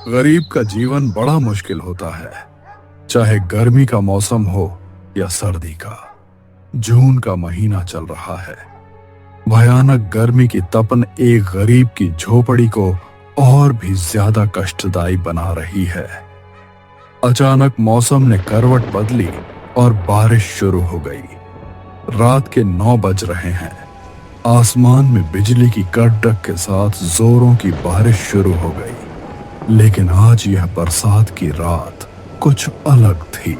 गरीब का जीवन बड़ा मुश्किल होता है, चाहे गर्मी का मौसम हो या सर्दी का। जून का महीना चल रहा है। भयानक गर्मी की तपन एक गरीब की झोपड़ी को और भी ज्यादा कष्टदायी बना रही है। अचानक मौसम ने करवट बदली और बारिश शुरू हो गई। रात के 9 बज रहे हैं। आसमान में बिजली की कड़क के साथ जोरों की बारिश शुरू हो गई। लेकिन आज यह बरसात की रात कुछ अलग थी।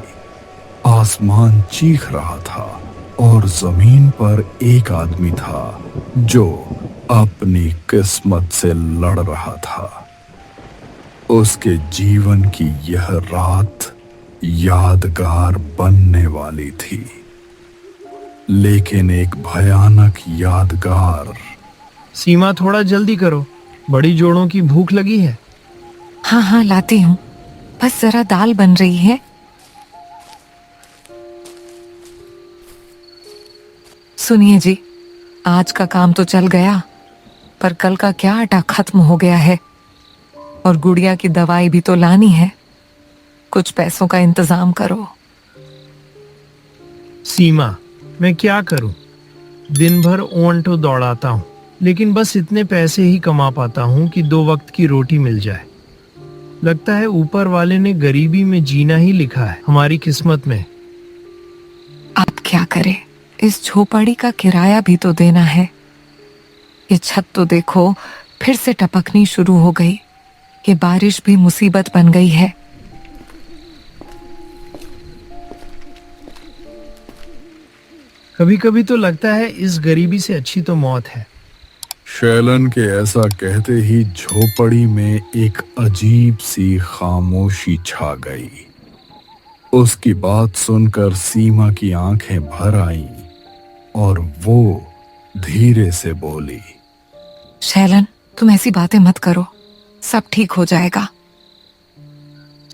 आसमान चीख रहा था और जमीन पर एक आदमी था जो अपनी किस्मत से लड़ रहा था। उसके जीवन की यह रात यादगार बनने वाली थी, लेकिन एक भयानक यादगार। सीमा, थोड़ा जल्दी करो, बड़ी जोड़ों की भूख लगी है। हाँ हाँ, लाती हूँ। बस जरा दाल बन रही है। सुनिए जी, आज का काम तो चल गया, पर कल का क्या आटा खत्म हो गया है और गुड़िया की दवाई भी तो लानी है। कुछ पैसों का इंतजाम करो। सीमा, मैं क्या करूं? दिन भर ओंठो दौड़ाता हूं, लेकिन बस इतने पैसे ही कमा पाता हूं कि 2 वक्त की रोटी मिल जाए। लगता है ऊपर वाले ने गरीबी में जीना ही लिखा है हमारी किस्मत में। अब क्या करें? इस झोपड़ी का किराया भी तो देना है। ये छत तो देखो, फिर से टपकनी शुरू हो गई। ये बारिश भी मुसीबत बन गई है। कभी कभी तो लगता है इस गरीबी से अच्छी तो मौत है। शैलन के ऐसा कहते ही झोपड़ी में एक अजीब सी खामोशी छा गई। उसकी बात सुनकर सीमा की आंखें भर आईं और वो धीरे से बोली, शैलन, तुम ऐसी बातें मत करो, सब ठीक हो जाएगा।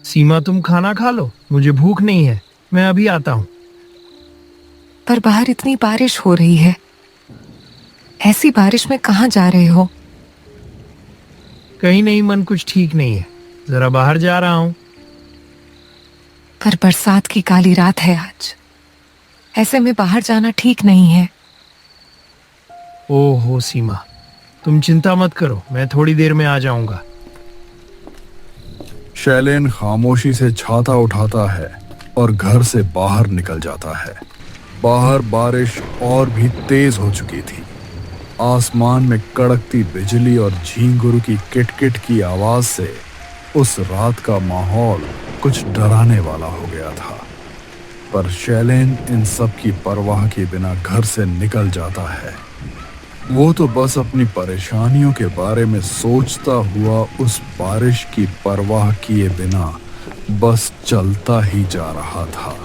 सीमा, तुम खाना खा लो, मुझे भूख नहीं है। मैं अभी आता हूँ। पर बाहर इतनी बारिश हो रही है। ऐसी बारिश में कहाँ जा रहे हो? कहीं नहीं, मन कुछ ठीक नहीं है, जरा बाहर जा रहा हूँ। पर बरसात की काली रात है आज। ऐसे में बाहर जाना ठीक नहीं है। ओहो सीमा, तुम चिंता मत करो, मैं थोड़ी देर में आ जाऊंगा। शैलेन खामोशी से छाता उठाता है और घर से बाहर निकल जाता है। बाहर बारिश और भी तेज हो चुकी थी। आसमान में कड़कती बिजली और झींगुर की किटकिट की आवाज से उस रात का माहौल कुछ डराने वाला हो गया था। पर शैलेन इन सब की परवाह के बिना घर से निकल जाता है। वो तो बस अपनी परेशानियों के बारे में सोचता हुआ उस बारिश की परवाह किए बिना बस चलता ही जा रहा था।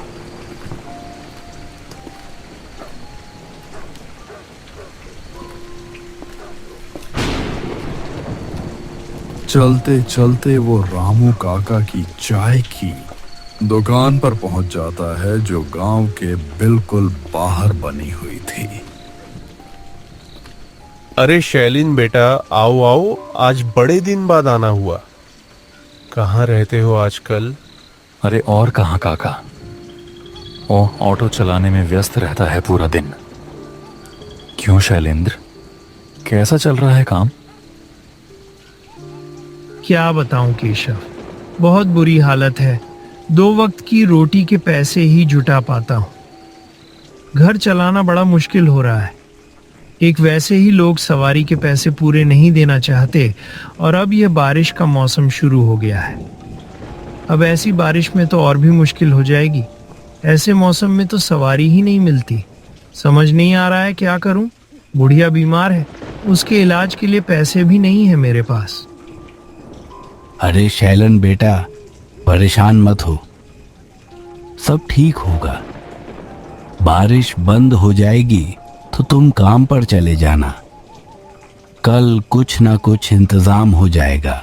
चलते चलते वो रामू काका की चाय की दुकान पर पहुंच जाता है, जो गांव के बिल्कुल बाहर बनी हुई थी। अरे शैलिन बेटा, आओ आओ, आज बड़े दिन बाद आना हुआ। कहाँ रहते हो आजकल? अरे और कहाँ काका, वो ऑटो चलाने में व्यस्त रहता है पूरा दिन। क्यों शैलेंद्र, कैसा चल रहा है काम? क्या बताऊं केशव, बहुत बुरी हालत है। 2 वक्त की रोटी के पैसे ही जुटा पाता हूं। घर चलाना बड़ा मुश्किल हो रहा है। एक वैसे ही लोग सवारी के पैसे पूरे नहीं देना चाहते, और अब यह बारिश का मौसम शुरू हो गया है। अब ऐसी बारिश में तो और भी मुश्किल हो जाएगी। ऐसे मौसम में तो सवारी ही नहीं मिलती। समझ नहीं आ रहा है क्या करूं। बुढ़िया बीमार है, उसके इलाज के लिए पैसे भी नहीं है मेरे पास। अरे शैलन बेटा, परेशान मत हो, सब ठीक होगा। बारिश बंद हो जाएगी तो तुम काम पर चले जाना। कल कुछ ना कुछ इंतजाम हो जाएगा।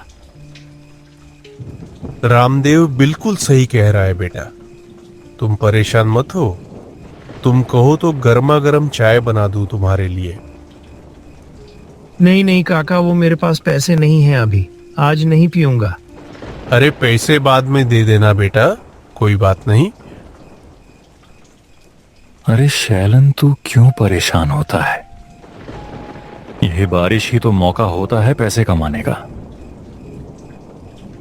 रामदेव बिल्कुल सही कह रहा है बेटा, तुम परेशान मत हो। तुम कहो तो गर्मा गर्म चाय बना दूं तुम्हारे लिए। नहीं नहीं काका, वो मेरे पास पैसे नहीं हैं अभी। आज नहीं पीऊंगा। अरे पैसे बाद में दे देना बेटा, कोई बात नहीं। अरे शैलन, तू क्यों परेशान होता है? यह बारिश ही तो मौका होता है पैसे कमाने का।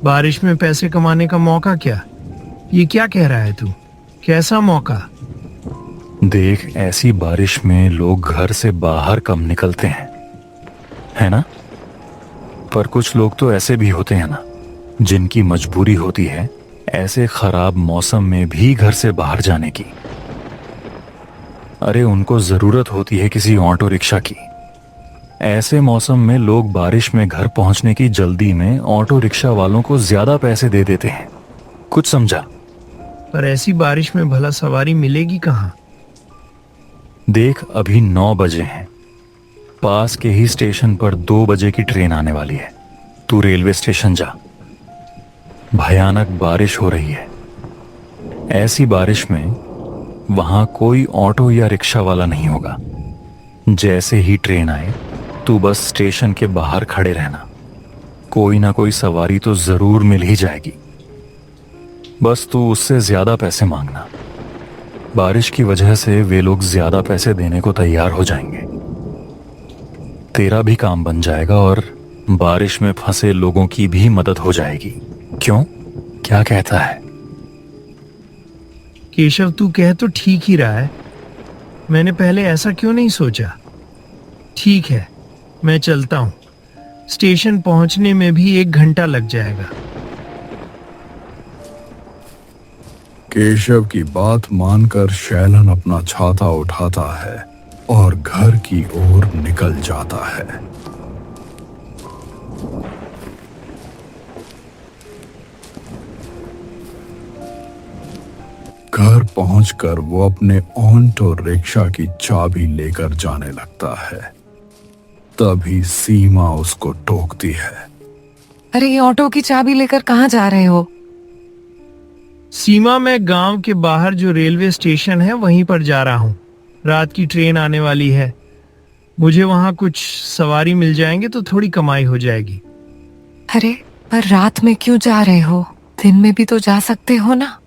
बारिश में पैसे कमाने का मौका क्या? ये क्या कह रहा है तू? कैसा मौका? देख, ऐसी बारिश में लोग घर से बाहर कम निकलते हैं, है ना? पर कुछ लोग तो ऐसे भी होते हैं ना, जिनकी मजबूरी होती है ऐसे खराब मौसम में भी घर से बाहर जाने की। अरे उनको जरूरत होती है किसी ऑटो रिक्शा की। ऐसे मौसम में लोग बारिश में घर पहुंचने की जल्दी में ऑटो रिक्शा वालों को ज्यादा पैसे दे देते हैं। कुछ समझा? पर ऐसी बारिश में भला सवारी मिलेगी कहाँ? देख, अभी 9 बजे हैं। पास के ही स्टेशन पर 2 बजे की ट्रेन आने वाली है। तू रेलवे स्टेशन जा। भयानक बारिश हो रही है। ऐसी बारिश में वहां कोई ऑटो या रिक्शा वाला नहीं होगा। जैसे ही ट्रेन आए तू बस स्टेशन के बाहर खड़े रहना। कोई ना कोई सवारी तो जरूर मिल ही जाएगी। बस तू उससे ज्यादा पैसे मांगना। बारिश की वजह से वे लोग ज्यादा पैसे देने को तैयार हो जाएंगे। तेरा भी काम बन जाएगा और बारिश में फंसे लोगों की भी मदद हो जाएगी। क्यों, क्या कहता है? केशव, तू कह तो ठीक ही रहा है। मैंने पहले ऐसा क्यों नहीं सोचा? ठीक है, मैं चलता हूं। स्टेशन पहुंचने में भी 1 घंटा लग जाएगा। केशव की बात मानकर शैलन अपना छाता उठाता है और घर की ओर निकल जाता है। घर पहुंचकर वो अपने ऑटो रिक्शा की चाबी लेकर जाने लगता है। तभी सीमा उसको टोकती है। अरे ये ऑटो की चाबी लेकर कहाँ जा रहे हो? सीमा, मैं गांव के बाहर जो रेलवे स्टेशन है वहीं पर जा रहा हूं। रात की ट्रेन आने वाली है। मुझे वहां कुछ सवारी मिल जाएंगे तो थोड़ी कमाई हो जाएगी। अरे पर रात में क्यों जा रहे हो? दिन में भी तो जा सकते हो ना।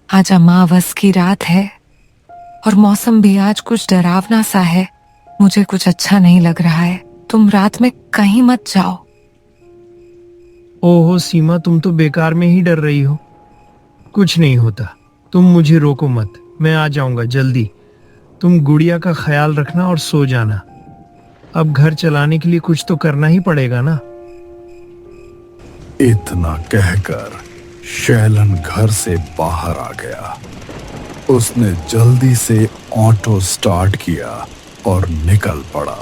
आज अमावस की रात है और मौसम भी आज कुछ डरावना सा है। मुझे कुछ अच्छा नहीं लग रहा है। तुम रात में कहीं मत जाओ। ओहो सीमा, तुम तो बेकार में ही डर रही हो। कुछ नहीं होता, तुम मुझे रोको मत। मैं आ जाऊंगा जल्दी। तुम गुड़िया का ख्याल रखना और सो जाना। अब घर चलाने के लिए कुछ तो करना ही पड़ेगा ना। इतना कहकर शैलन घर से बाहर आ गया। उसने जल्दी से ऑटो स्टार्ट किया और निकल पड़ा।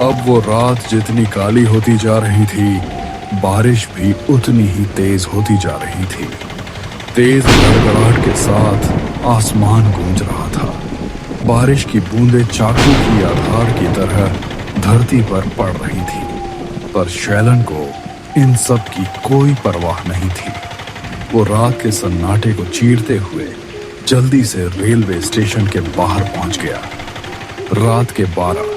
अब वो रात जितनी काली होती जा रही थी, बारिश भी उतनी ही तेज होती जा रही थी। तेज गड़गड़ाहट के साथ आसमान गूंज रहा था। बारिश की बूंदें चाकू की आधार की तरह धरती पर पड़ रही थी, पर शैलन को इन सब की कोई परवाह नहीं थी। वो रात के सन्नाटे को चीरते हुए जल्दी से रेलवे स्टेशन के बाहर पहुंच गया। रात के 12:00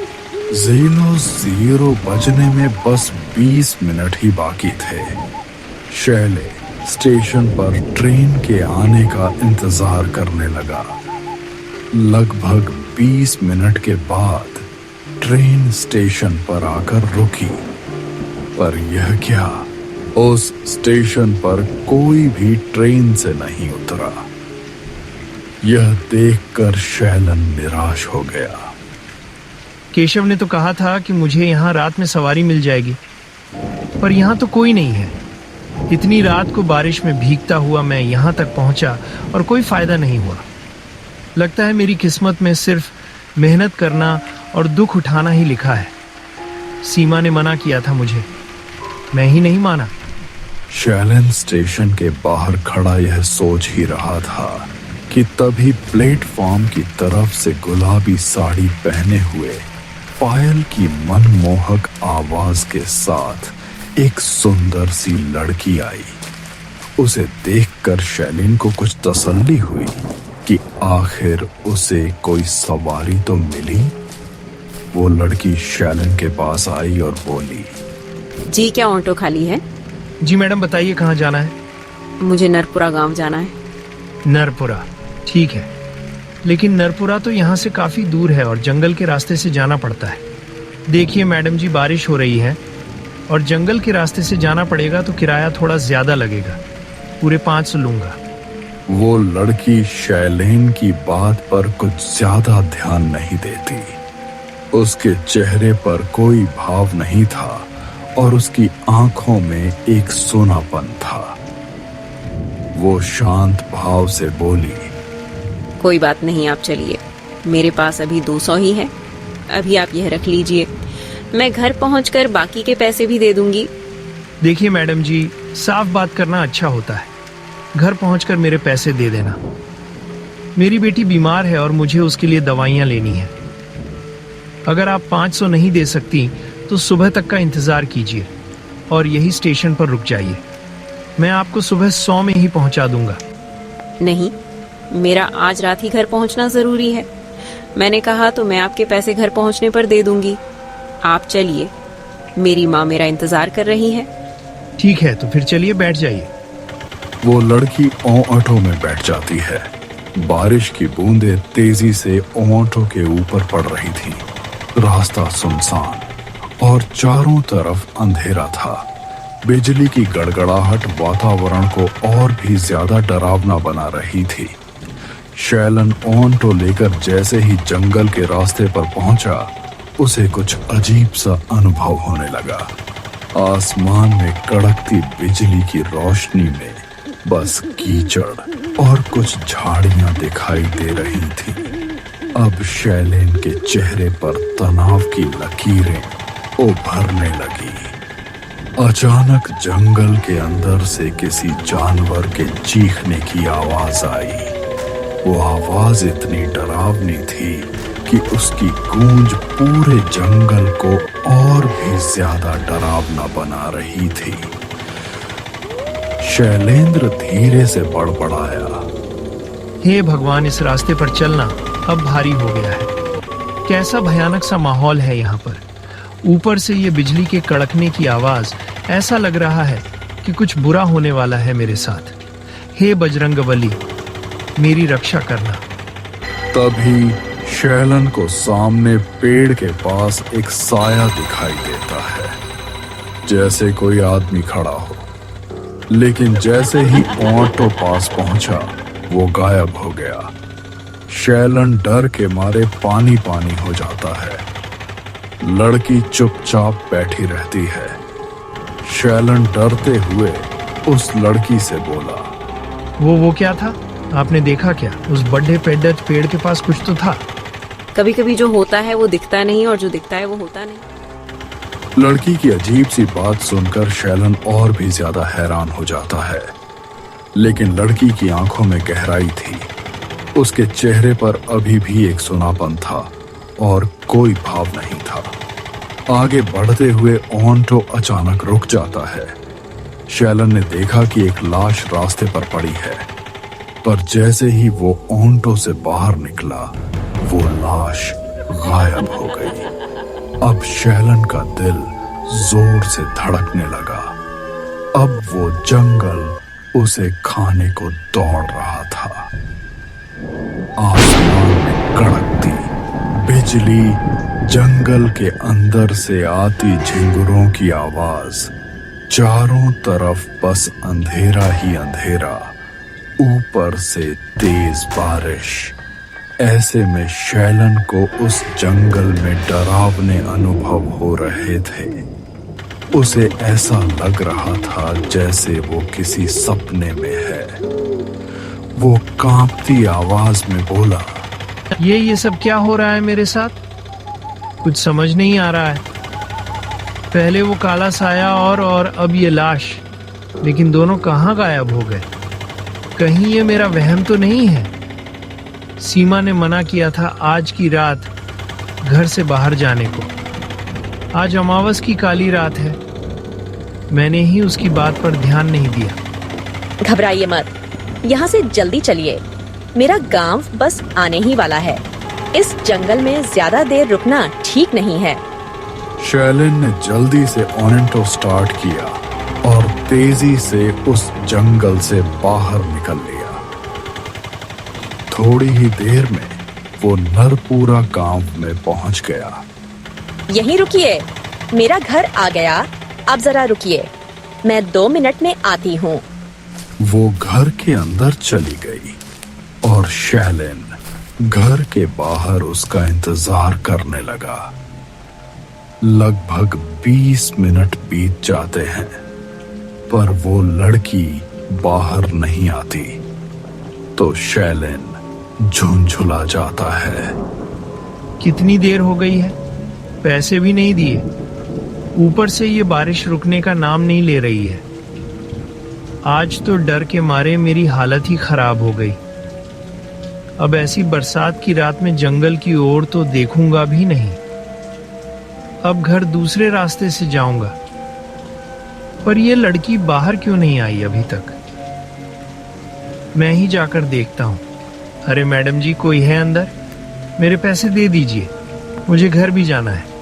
बजने में बस 20 मिनट ही बाकी थे। शैले स्टेशन पर ट्रेन के आने का इंतजार करने लगा। लगभग 20 मिनट के बाद ट्रेन स्टेशन पर आकर रुकी, पर यह क्या, उस स्टेशन पर कोई भी ट्रेन से नहीं उतरा। यह देखकर शैलन निराश हो गया। केशव ने तो कहा था कि मुझे यहाँ रात में सवारी मिल जाएगी, पर यहाँ तो कोई नहीं है। इतनी रात को बारिश में भीगता हुआ मैं यहाँ तक पहुँचा और कोई फायदा नहीं हुआ। लगता है मेरी किस्मत में सिर्फ मेहनत करना और दुख उठाना ही लिखा है। सीमा ने मना किया था मुझे, मैं ही नहीं माना। शैलन स्टेशन के बाहर खड़ा यह सोच ही रहा था कि तभी प्लेटफॉर्म की तरफ से गुलाबी साड़ी पहने हुए पायल की मनमोहक आवाज के साथ एक सुंदर सी लड़की आई। उसे देखकर शैलिन को कुछ तसल्ली हुई। कि आखिर उसे कोई सवारी तो मिली। वो लड़की शैलन के पास आई और बोली, जी क्या ऑटो खाली है? जी मैडम, बताइए कहाँ जाना है? मुझे नरपुरा गांव जाना है। नरपुरा, ठीक है, लेकिन नरपुरा तो यहाँ से काफी दूर है और जंगल के रास्ते से जाना पड़ता है। देखिए मैडम जी, बारिश हो रही है और जंगल के रास्ते से जाना पड़ेगा तो किराया थोड़ा ज्यादा लगेगा, पूरे 500 लूंगा। वो लड़की शैलेन की बात पर कुछ ज्यादा ध्यान नहीं देती। उसके चेहरे पर कोई भाव नहीं था और उसकी आंखों में एक सोनापन था। वो शांत भाव से बोली, कोई बात नहीं, आप चलिए, मेरे पास अभी 200 ही है, अभी आप यह रख लीजिए, मैं घर पहुंचकर बाकी के पैसे भी दे दूंगी। देखिए मैडम जी, साफ बात करना अच्छा होता है। घर पहुंचकर मेरे पैसे दे देना। मेरी बेटी बीमार है और मुझे उसके लिए दवाइयां लेनी है। अगर आप 500 नहीं दे सकती तो सुबह तक का इंतजार कीजिए और यही स्टेशन पर रुक जाइए। मैं आपको सुबह 100 में ही पहुंचा दूंगा। नहीं, मेरा आज रात ही घर पहुंचना जरूरी है। मैंने कहा तो मैं आपके पैसे घर पहुंचने पर दे दूंगी। आप चलिए, मेरी माँ मेरा इंतजार कर रही है। ठीक है, तो फिर चलिए, बैठ जाइए। वो लड़की ऑटो में बैठ जाती है। बारिश की बूंदें तेजी से ऑटो के ऊपर पड़ रही थी। रास्ता सुनसान और चारों तरफ अंधेरा था। बिजली की गड़गड़ाहट वातावरण को और भी ज्यादा डरावना बना रही थी। शैलन ऑटो लेकर जैसे ही जंगल के रास्ते पर पहुंचा, उसे कुछ अजीब सा अनुभव होने लगा। आसमान में कड़कती बिजली की रोशनी में बस कीचड़ और कुछ झाड़ियां दिखाई दे रही थी। अब शैलेन के चेहरे पर तनाव की लकीरें उभरने लगी। अचानक जंगल के अंदर से किसी जानवर के चीखने की आवाज आई। वो आवाज इतनी डरावनी थी कि उसकी गूंज पूरे जंगल को और भी ज्यादा डरावना बना रही थी। शैलेंद्र धीरे से बड़बड़ाया, हे भगवान, इस रास्ते पर चलना अब भारी हो गया है। कैसा भयानक सा माहौल है यहाँ पर। ऊपर से ये बिजली के कड़कने की आवाज, ऐसा लग रहा है कि कुछ बुरा होने वाला है मेरे साथ। हे बजरंगबली, मेरी रक्षा करना। तभी शैलन को सामने पेड़ के पास एक साया दिखाई देता है, जैसे कोई आदमी खड़ा हो। लेकिन जैसे ही ऑटो पास पहुंचा, वो गायब हो गया। शैलन डर के मारे पानी पानी हो जाता है। लड़की चुपचाप बैठी रहती है। शैलन डरते हुए उस लड़की से बोला, वो क्या था? आपने देखा क्या? उस बड़े पेड़ के पास कुछ तो था। कभी कभी जो होता है वो दिखता नहीं और जो दिखता है वो होता नहीं। लड़की की अजीब सी बात सुनकर शैलन और भी ज्यादा हैरान हो जाता है। लेकिन लड़की की आंखों में गहराई थी। उसके चेहरे पर अभी भी एक सुनापन था और कोई भाव नहीं था। आगे बढ़ते हुए ऑटो अचानक रुक जाता है। शैलन ने देखा कि एक लाश रास्ते पर पड़ी है, पर जैसे ही वो ऑटो से बाहर निकला, वो लाश गायब हो गई। अब शैलन का दिल जोर से धड़कने लगा। अब वो जंगल उसे खाने को दौड़ रहा था। आसमान में कड़कती बिजली, जंगल के अंदर से आती झिंगुरों की आवाज, चारों तरफ बस अंधेरा ही अंधेरा, ऊपर से तेज बारिश। ऐसे में शैलन को उस जंगल में डरावने अनुभव हो रहे थे। उसे ऐसा लग रहा था जैसे वो किसी सपने में है। वो कांपती आवाज में बोला, ये सब क्या हो रहा है मेरे साथ? कुछ समझ नहीं आ रहा है। पहले वो काला साया और अब ये लाश, लेकिन दोनों कहाँ गायब हो गए? कहीं ये मेरा वहम तो नहीं है? सीमा ने मना किया था आज की रात घर से बाहर जाने को। आज अमावस की काली रात है। मैंने ही उसकी बात पर ध्यान नहीं दिया। घबराइए मत, यहाँ से जल्दी चलिए। मेरा गांव बस आने ही वाला है। इस जंगल में ज्यादा देर रुकना ठीक नहीं है। शैलेन ने जल्दी से ओनेंटो स्टार्ट किया और तेजी से उस जंगल से बाहर निकल लिया। थोड़ी ही देर में वो नरपुरा गांव में पहुंच गया। यहीं रुकिए, मेरा घर आ गया। अब जरा रुकिए, मैं 2 मिनट में आती हूँ। वो घर के अंदर चली गई और शैलेन घर के बाहर उसका इंतजार करने लगा। लगभग 20 मिनट बीत जाते हैं पर वो लड़की बाहर नहीं आती तो शैलेन झुंझुला जाता है। कितनी देर हो गई है, पैसे भी नहीं दिए, ऊपर से ये बारिश रुकने का नाम नहीं ले रही है। आज तो डर के मारे मेरी हालत ही खराब हो गई। अब ऐसी बरसात की रात में जंगल की ओर तो देखूंगा भी नहीं। अब घर दूसरे रास्ते से जाऊंगा। पर यह लड़की बाहर क्यों नहीं आई अभी तक? मैं ही जाकर देखता हूं। अरे मैडम जी, कोई है अंदर? मेरे पैसे दे दीजिए, मुझे घर भी जाना है।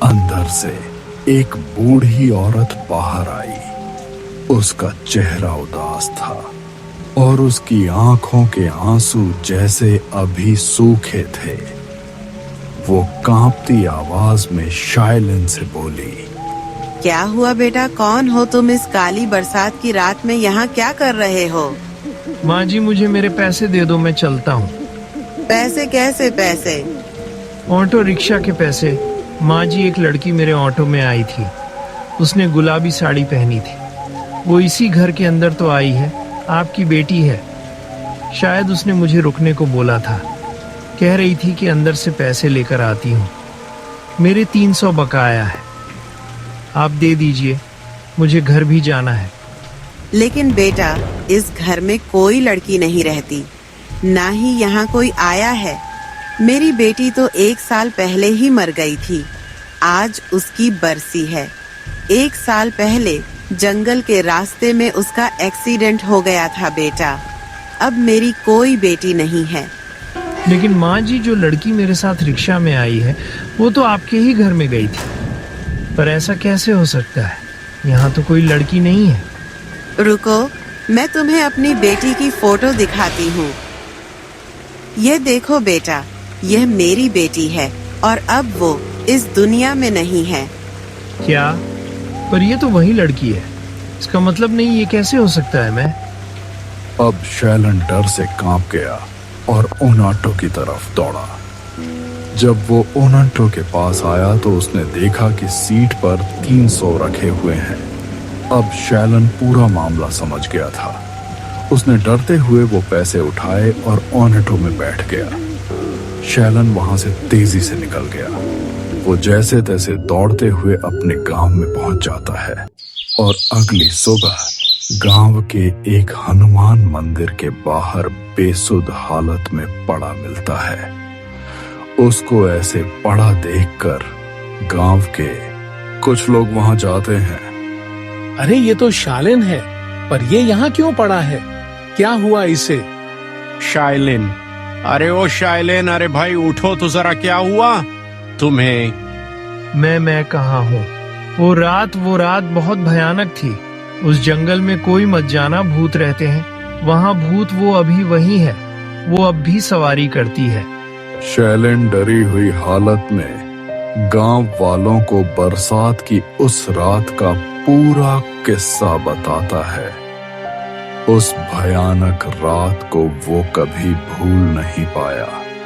अंदर से एक बूढ़ी औरत बाहर आई। उसका चेहरा उदास था और उसकी आंखों के आंसू जैसे अभी सूखे थे। वो कांपती आवाज में शैलेन से बोली, क्या हुआ बेटा? कौन हो तुम? इस काली बरसात की रात में यहाँ क्या कर रहे हो? माँ जी, मुझे मेरे पैसे दे दो, मैं चलता हूँ। पैसे? कैसे पैसे? ऑटो रिक्शा के पैसे। माँ जी, एक लड़की मेरे ऑटो में आई थी। उसने गुलाबी साड़ी पहनी थी। वो इसी घर के अंदर तो आई है, आपकी बेटी है। शायद उसने मुझे रुकने को बोला था। कह रही थी कि अंदर से पैसे लेकर आती हूँ। मेरे 300 बकाया है, आप दे दीजिए, मुझे घर भी जाना है। लेकिन बेटा, इस घर में कोई लड़की नहीं रहती, ना ही यहाँ कोई आया है। मेरी बेटी तो 1 साल पहले ही मर गई थी। आज उसकी बरसी है। 1 साल पहले जंगल के रास्ते में उसका एक्सीडेंट हो गया था बेटा। अब मेरी कोई बेटी नहीं है। लेकिन माँ जी, जो लड़की मेरे साथ रिक्शा में आई है वो तो आपके ही घर में गई थी। पर ऐसा कैसे हो सकता है? यहाँ तो कोई लड़की नहीं है। रुको, मैं तुम्हें अपनी बेटी की फोटो दिखाती हूँ। ये देखो बेटा, यह मेरी बेटी है और अब वो इस दुनिया में नहीं है। क्या? पर ये तो वही लड़की है। इसका मतलब नहीं, ये कैसे हो सकता है? मैं अब शैलेन डर से कांप गया और ओनाटो की तरफ दौड़ा। जब वो ओनाटो के पास आया तो उसने देखा कि सीट पर 300 रखे हुए हैं। अब शैलेन पूरा मामला समझ गया था। उसने डरते हुए वो पैसे उठाए और ओनाटो में बैठ गया। शैलेन वहां से तेजी से निकल गया। वो जैसे तैसे दौड़ते हुए अपने गांव में पहुंच जाता है और अगली सुबह गांव के एक हनुमान मंदिर के बाहर बेसुध हालत में पड़ा मिलता है। उसको ऐसे पड़ा देखकर गांव के कुछ लोग वहां जाते हैं। अरे ये तो शैलेन है, पर ये यहाँ क्यों पड़ा है? क्या हुआ इसे? शैलेन, अरे ओ शैलेन, अरे भाई उठो तो जरा, क्या हुआ तुम्हें? मैं कहाँ हूँ? वो रात बहुत भयानक थी। उस जंगल में कोई मत जाना, भूत रहते हैं वहाँ। भूत वो अभी वही है, वो अब भी सवारी करती है। शैलेन डरी हुई हालत में गांव वालों को बरसात की उस रात का पूरा किस्सा बताता है। उस भयानक रात को वो कभी भूल नहीं पाया।